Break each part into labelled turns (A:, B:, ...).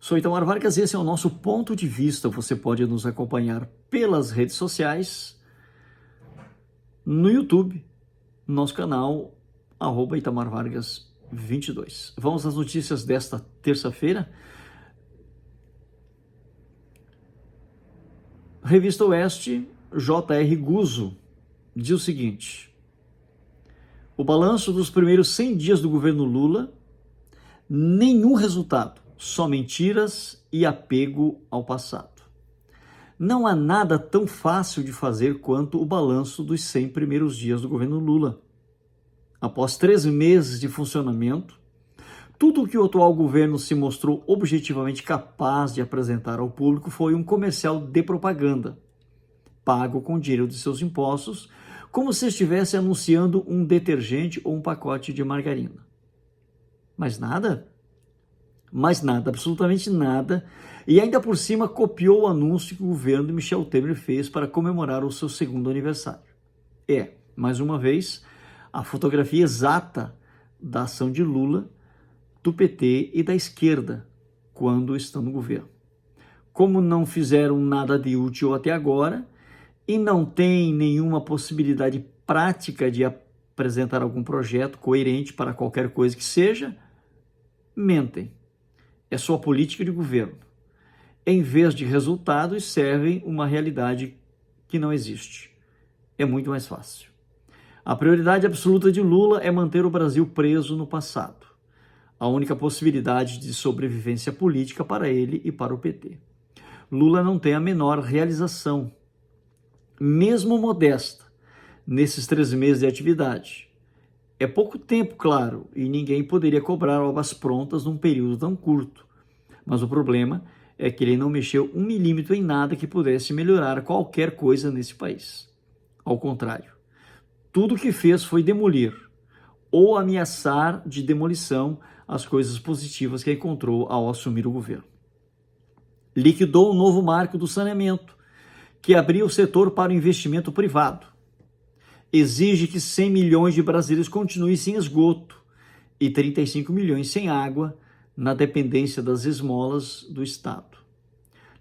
A: Sou Itamar Vargas, esse é o nosso ponto de vista. Você pode nos acompanhar pelas redes sociais, no YouTube, nosso canal, @ItamarVargas22. Vamos às notícias desta terça-feira. Revista Oeste, J.R. Guzzo, diz o seguinte: o balanço dos primeiros 100 dias do governo Lula, nenhum resultado, só mentiras e apego ao passado. Não há nada tão fácil de fazer quanto o balanço dos 100 primeiros dias do governo Lula. Após 3 meses de funcionamento, tudo o que o atual governo se mostrou objetivamente capaz de apresentar ao público foi um comercial de propaganda, pago com dinheiro de seus impostos, como se estivesse anunciando um detergente ou um pacote de margarina. Mas nada, absolutamente nada, e ainda por cima copiou o anúncio que o governo de Michel Temer fez para comemorar o seu 2º aniversário. Mais uma vez, a fotografia exata da ação de Lula, do PT e da esquerda quando estão no governo. Como não fizeram nada de útil até agora e não tem nenhuma possibilidade prática de apresentar algum projeto coerente para qualquer coisa que seja, mentem. É sua política de governo. Em vez de resultados, servem uma realidade que não existe. É muito mais fácil. A prioridade absoluta de Lula é manter o Brasil preso no passado. A única possibilidade de sobrevivência política para ele e para o PT. Lula não tem a menor realização, mesmo modesta, nesses 3 meses de atividade. É pouco tempo, claro, e ninguém poderia cobrar obras prontas num período tão curto. Mas o problema é que ele não mexeu 1 milímetro em nada que pudesse melhorar qualquer coisa nesse país. Ao contrário, tudo o que fez foi demolir ou ameaçar de demolição as coisas positivas que encontrou ao assumir o governo. Liquidou o novo marco do saneamento, que abria o setor para o investimento privado. Exige que 100 milhões de brasileiros continuem sem esgoto e 35 milhões sem água, na dependência das esmolas do Estado.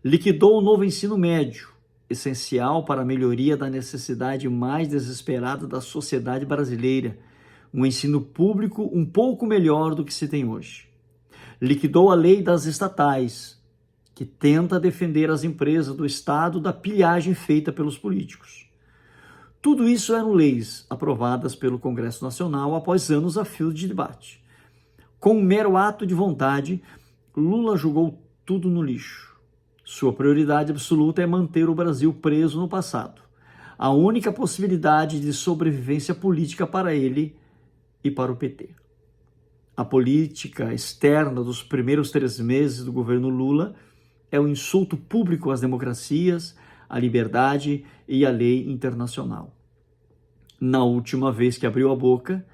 A: Liquidou o novo ensino médio, essencial para a melhoria da necessidade mais desesperada da sociedade brasileira, um ensino público um pouco melhor do que se tem hoje. Liquidou a lei das estatais, que tenta defender as empresas do Estado da pilhagem feita pelos políticos. Tudo isso eram leis aprovadas pelo Congresso Nacional após anos a fio de debate. Com um mero ato de vontade, Lula jogou tudo no lixo. Sua prioridade absoluta é manter o Brasil preso no passado. A única possibilidade de sobrevivência política para ele e para o PT. A política externa dos primeiros 3 meses do governo Lula é o insulto público às democracias, à liberdade e à lei internacional. Na última vez que abriu a boca,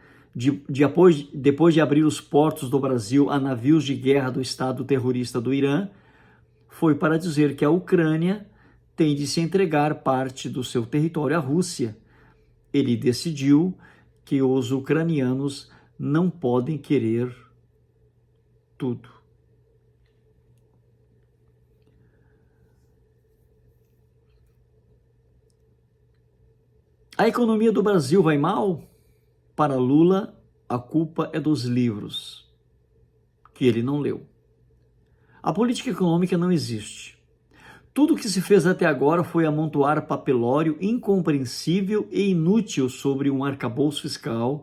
A: depois de abrir os portos do Brasil a navios de guerra do Estado terrorista do Irã, foi para dizer que a Ucrânia tem de se entregar parte do seu território à Rússia. Ele decidiu que os ucranianos não podem querer tudo. A economia do Brasil vai mal? Para Lula, a culpa é dos livros, que ele não leu. A política econômica não existe. Tudo o que se fez até agora foi amontoar papelório incompreensível e inútil sobre um arcabouço fiscal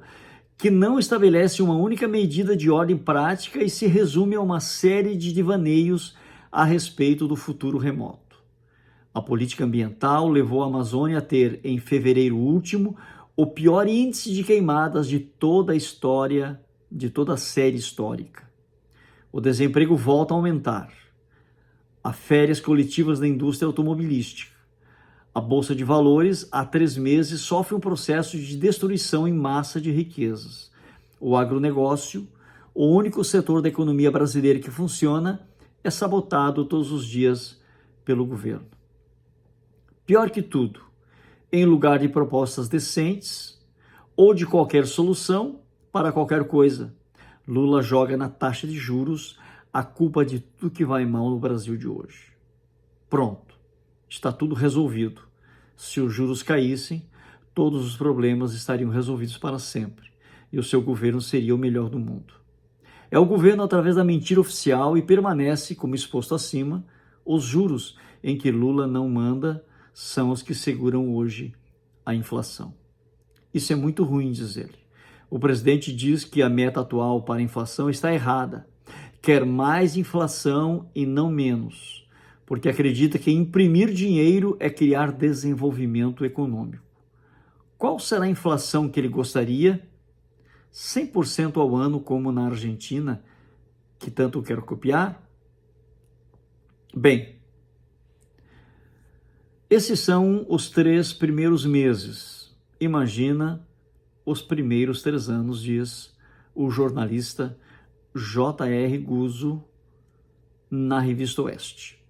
A: que não estabelece uma única medida de ordem prática e se resume a uma série de devaneios a respeito do futuro remoto. A política ambiental levou a Amazônia a ter, em fevereiro último, o pior índice de queimadas de toda a história, de toda a série histórica. O desemprego volta a aumentar. Há férias coletivas da indústria automobilística. A Bolsa de Valores, há 3 meses, sofre um processo de destruição em massa de riquezas. O agronegócio, o único setor da economia brasileira que funciona, é sabotado todos os dias pelo governo. Pior que tudo, em lugar de propostas decentes ou de qualquer solução para qualquer coisa, Lula joga na taxa de juros, a culpa de tudo que vai mal no Brasil de hoje. Pronto, está tudo resolvido. Se os juros caíssem, todos os problemas estariam resolvidos para sempre e o seu governo seria o melhor do mundo. É o governo através da mentira oficial e permanece, como exposto acima, os juros em que Lula não manda são os que seguram hoje a inflação. Isso é muito ruim, diz ele. O presidente diz que a meta atual para a inflação está errada. Quer mais inflação e não menos, porque acredita que imprimir dinheiro é criar desenvolvimento econômico. Qual será a inflação que ele gostaria? 100% ao ano, como na Argentina, que tanto quero copiar? Bem, esses são os 3 primeiros meses. Imagina os primeiros 3 anos, diz o jornalista J.R. Guzzo na Revista Oeste.